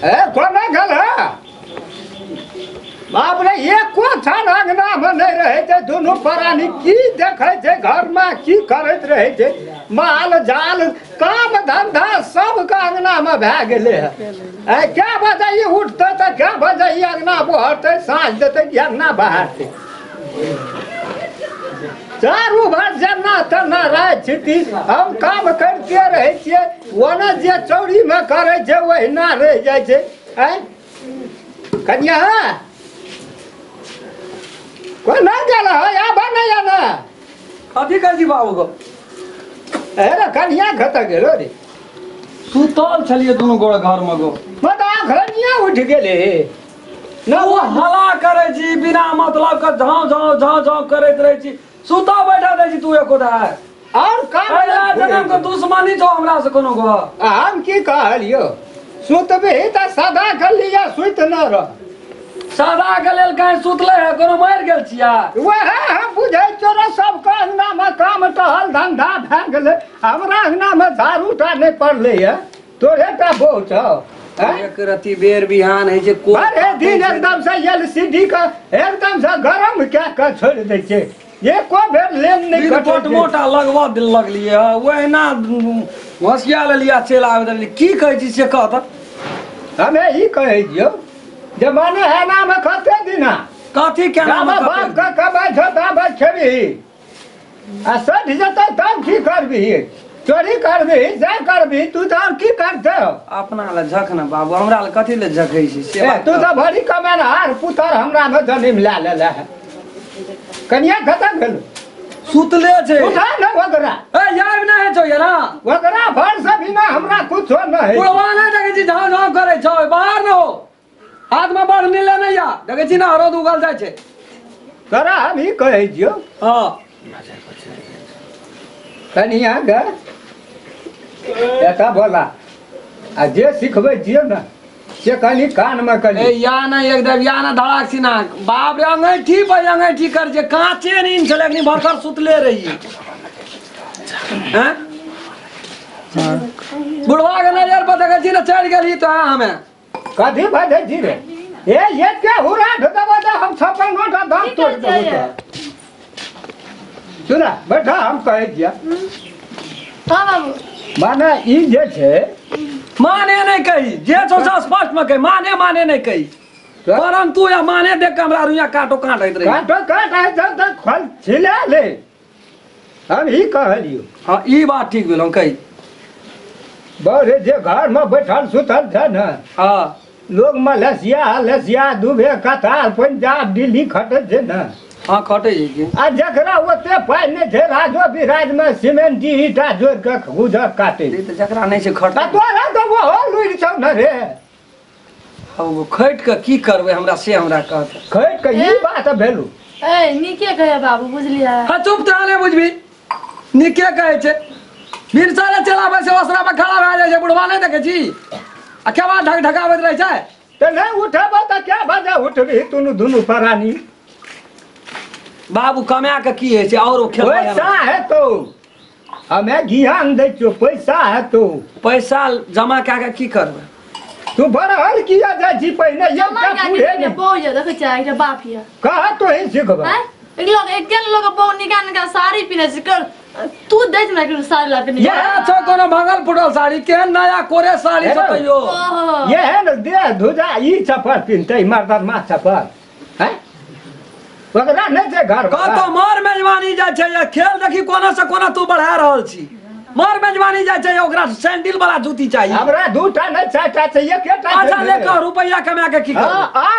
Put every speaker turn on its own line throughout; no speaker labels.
कोना गल बाप रे एको छन अंगना में नहीं रहे थे दोनों प्राणी की देखे थे घर में की करत रहे थे माल जाल काम धंधा सब का अंगना में भै गेले है क्या बजे उठते तो क्या बजे अंगना बहरते साँझ देते अंगना बहारते चारू भर जना तना रहे हम काम करते रहे छे ओना जे चौड़ी में करे छे वहीना रह जाय छे कन्या कोई ना गेल है या बनैया ना
कथी कर जी बाबू को
अरे कन्या खत गेलो रे
सुतल छलिए दोनों गोड़ घर में गो
बता घनिया उठ गेले
ना वो हला करे छी बिना मतलब का झाव झाव झाव झाव करत रहे छी सुता बैठा दे छी तू एको दा
और काम
जन्म के दुश्मनी छौ हमरा से कोनो गो
हम की कहलियो सुतबे त सदा गलिया सुत न रह
सदा के लेल कहीं सुतले है कोनो मर गेल छिया
वह हम बुझै छोरा सब का अंगना में काम टहल धंधा भै गेले हमरा अंगना में झाड़ू टा नहीं पड़ले है तोरे टा बहुत
एक रति बेर बिहान है जे को
अरे दिन एकदम से एलसीडी का एकदम से गरम क्या कर छोड़ दे छे ये को बेर लेन नहीं
रिपोर्ट मोटा लगवा दिल लगलिए वहना होशिया ले लिया चल आवे की कहै छी से कहत
हमें ही कहे दियो जमाने है ना में खते दिना
कथी के नाम
बाप का कबाई छोटा बात छबी आ सठ जता तब की करबी चोरी करबी जाय करबी तू तो की करते हो
अपना ले झक ना बाबू हमरा ले कथी ले झकै छी से
तू तो भरी कमेन हार पुतर हमरा में जन्म ला लेले है कन्या खता गेल
सुतले छे
उठा न वगरा
ए यार ना है छो यार
वगरा भर से बिना हमरा कुछ न है
पुरवा ना देखे छी झाव झाव करे छो बाहर न हो हाथ में बढ़ मिले नहीं या देखे छी ना हरो उगल जाय छे
तोरा हम ही कहे दियो
हां
कन्या ग ऐसा बोला आ जे सिखबे दियो ना से कनी कान में कनी
ए या ना एकदम या ना धड़ाक सी ना बाप रे अंगैठी पर अंगैठी कर जे कांचे नींद चले नहीं भरकर सुतले रही हैं बुढ़वा के नजर पर देखे छी ना चढ़ गेली तो हमें
कथी बजे जी रे ये क्या हो रहा ढका बता हम छप्पन नोटा दाम तोड़ देबो सुना बैठा हम कहे दिया
हां बाबू
माने ई जे छे
माने नहीं कही जे छो स्पष्ट में कही माने नहीं कही परम तू या माने देख के हमरा रुया काटो काटैत रही
काटो काट है तो खल छिला ले हम ही कहलियो
हां ई बात ठीक भेल हम कही
बड़े जे घर में बैठल सुतल था ना
हां
लोग Malaysia Dubai Qatar Punjab Delhi खटे छे ना
हां खटे जी
आ जकरा ओते पाई नहीं थे राजो बिराज में सीमेंट ईटा जोड़ के गुजर काटे
तो जकरा नहीं से खट
तोरा तो वो लुरि छौ न रे
अब वो खट के की करबे हमरा से हमरा कहत
खट के ई बात भेलु
ए नीके कहे बाबू बुझलिया
हां चुप त आले बुझबी नीके कहे छे बिन सारे चलाबे से ओसरा में खड़ा भ जाय छे बुढ़वा नहीं देखे छी आ के बात ढक ढकावत रहे छे
तो नहीं उठबा त क्या बजा उठबी तुनु दुनु परानी
बाबू कमा के की है छे और खेल
पैसा है तो हमें ज्ञान दे छो पैसा है तो
पैसा जमा के की करबे
तू बड़हल किया जा जी पहिने ये
जमा
क्या
क्या
पूरे
के बोय देखे चाहे के बाप हिया
कहा तो ही सिखबा
हैं एक लोग बो निकाल का साड़ी पहने से कर तू देख ना कि साड़ी ला पहने
ये छो कोनो भंगल फुटल साड़ी के नया कोरे साड़ी छ तइयो
ये है न दे धुजा ई चप्पल पिनते मर्दन मा चप्पल हैं वगरा नहीं जे घर
का तो मार मेजबानी जा छे या खेल देखी कोना से कोना तू बढ़ा रहल छी मार मेजबानी जा छे ओकरा सैंडल वाला जूती चाहिए
हमरा दूटा नहीं चाटा चाहिए केटा
अच्छा लेकर रुपया कमा के की कर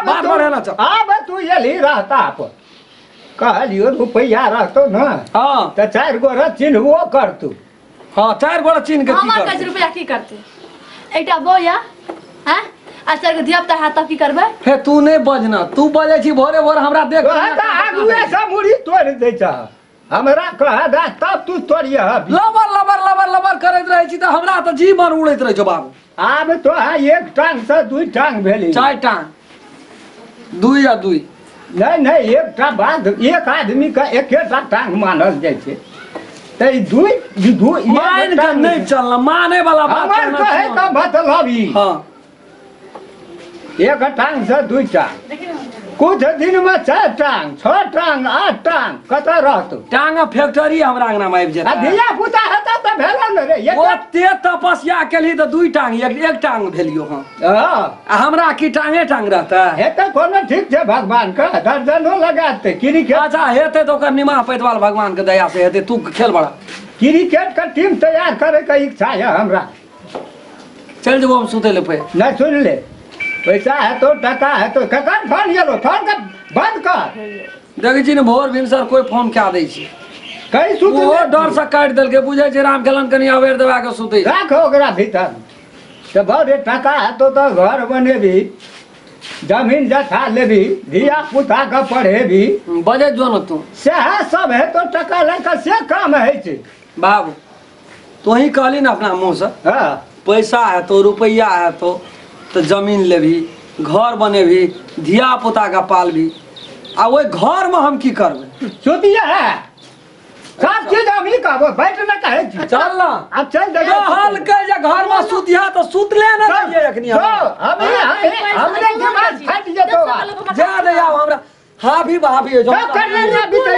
बात बढ़े ना छ
अब तू ये ली रहता आप कहलियो रुपया रहतो ना
हां
तो 4 गो चिन्हबो कर तू
हां 4 गोड़ा चिन्ह के की
हमार
कर
5 रुपया की करते एटा बोया हैं अच्छा के धिया पुता हाथ तब की करबे
हे तू नहीं बजना तू बजे छी भोरे भोर हमरा देख
कहता आगुए से मुड़ी तोड़ दे छ हमरा कह दा तब तू तोड़िए
लबर लबर लबर लबर करैत रहै छी त हमरा त जीवन उड़ैत रहै छ बाबू
आब तो एक टांग से 2 टांग भेली
4 टांग 2 या 2
नहीं एक टा बाद एक आदमी का एक टांग मानल जाय छे ते दू
मान के नहीं चलना माने वाला बात
हमर कहे का मतलब ई
हां
एक टांग से 2 टांग कुछ दिन में 4 टांग 6 टांग 8 टांग कत रहतो
टांग फैक्ट्री हमरा अंगना में आबि
आ
जेतै
धिया पुता हेता त भेला न रे
ओते तपस्या केली त 2 टांग एक टांग भेलियो हम आ हमरा की टांगे टांग रहता
हेतै कोनो ठीक छै भगवान का दर्जनो लगाते क्रिकेट
अच्छा हेतै तो ओकर निमाह पैतवाल भगवान के दया से हेतै तू खेल बड़ा
क्रिकेट का टीम तैयार करे के इच्छा है हमरा
चल जेबो हम सुतै ले पे
नहीं सुन ले पैसा है तो टका है तो ककर फोन येलो फोन का बंद कर
देखै छी ने भोर भिनसर कोई फोन क्या दै छी
कई सुत
ओ डर से काट देलकै बुझै छै राम खेलन कनी अवेर दबा के सुतै
राख ओकरा भीतर तो बड़े टका है तो घर बनेबी जमीन जथा लेबी धिया पुता के पढ़ेबी
बजे जो न तू
सह सब है तो टका लेकर से काम है छै
बाबू तू ही कहली ना अपना मुंह से
हां
पैसा है तो रुपया है तो जमीन लेभी घर बनेभी धिया पुता का पालभी आ वो घर में हम की करबे
सुतिया है सब चीज हम ही कहबो बैठ न कहे छी
चल ना
अब चल दे
हल के जे घर में सुतिया तो सुतले न रहिए एखनी
हमरे दिमाग फट जेतो
जा दे आओ हमरा हाफी भाभी जो
कर लेना बीते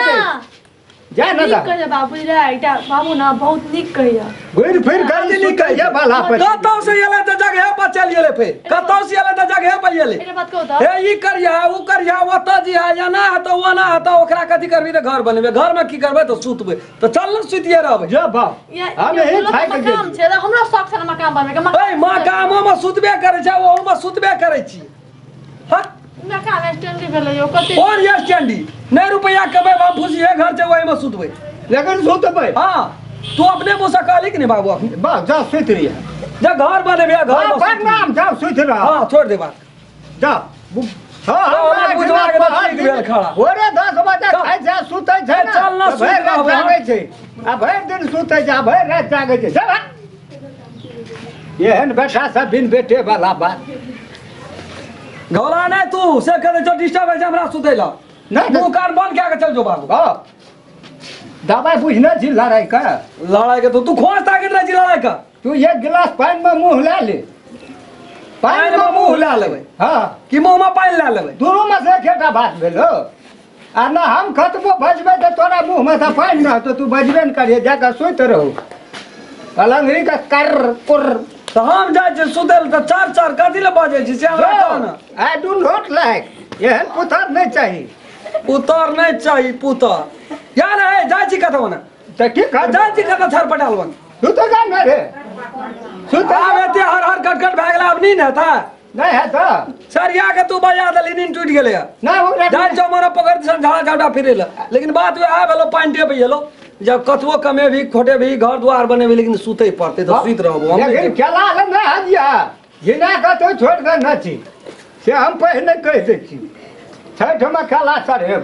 जा न
निक कहिया बाबू रे आइटा बाबू ना बहुत निक कहिया
घुर फिर कर ली कहिया वाला पर
कतौ से एले त जगह पर चल गेले फिर कतौ से एले त जगह पर एले
एटा बात कहू त
हे ई करिया ऊ करिया ओत जी है या ना है तो वो ना है तो ओकरा कथि करबी त घर बनेबे घर में की करबे तो सुतबे तो चल न सुतिए रहबे
जा बाप हम ही खाइ के
काम छै हमरा शौक छै मकान बनबे के
ए मां कामो में सुतबे करे छै ओहू में सुतबे करे छी हां
मकान स्टैंड भेलै यो कते
और ये स्टैंडी नहीं रुपया कबे बाप फुसी है घर से वही में सुतबे
लेकिन सुतबै
हां तू अपने मुंह से कहली कि नहीं बाबू
बस जा सुत रहिए
जा घर बनेबे घर में
प्रणाम जा सुत रह
हां छोड़ दे बात
जा
हमरा बुझवा के ठीक भेल खड़ा
ओरे 10 बजे खाइ जा सुतै छै ना
चल ना
भरि रात
सुत
जागै छै आ भरि दिन सुतै जा भरि रात जागै छै जा एहन बेटा सब बिन बेटे वाला बात
घोला नहीं तू से कहते जो डिस्टर्ब है हमरा सुतै ला
नहीं
मुंह कान बंद क्या के चल जो बाबू
हां दवाई बुझना छी लड़ाई का
लड़ाई के तू खोज ताकत रह जी लड़ाई का
तू एक गिलास पानी में मुंह ला ले
पानी में मुंह ला लेबे
हां
कि मुंह में पानी ला लेबे
दोनों में से केटा बात भेलो आ ना हम खतबो बजबे तो तोरा मुंह में से पानी ना तो तू बजबे न करिए जाकर सोत रहो अलंगरी का कर कुर
तो हम जाय छै सुतल त चार कथि ले बाजे छी से हमरा कह ना
आई डू नॉट लाइक एहन पुतर नहीं चाहिए
पुतर नहीं चाहिए पुतर यार है जाय छी कतौ ना
तो की कर
जाय छी कतौ छर पटाल बन
तू तो जा ना रे तू तो
आब एते हर कटकट भए गेला अब नहीं ना था
नहीं है तो
सरिया के तू बजा दली नींद टूट गेले
ना ओकरा
जाय छौ मोरा पकड़ सन झाड़ा झाड़ा फिरे ला लेकिन बात वे आ भेलो पानी टे पे गेलो जब कतवो कमे भी खोटे भी घर द्वार बने भी लेकिन सुते पड़ते तो सुत रहबो हम
लेकिन केला ना हजिया जिना का तो छोड़ दे ना छी से हम पहले कह दे छी छठ में केला चढ़ेब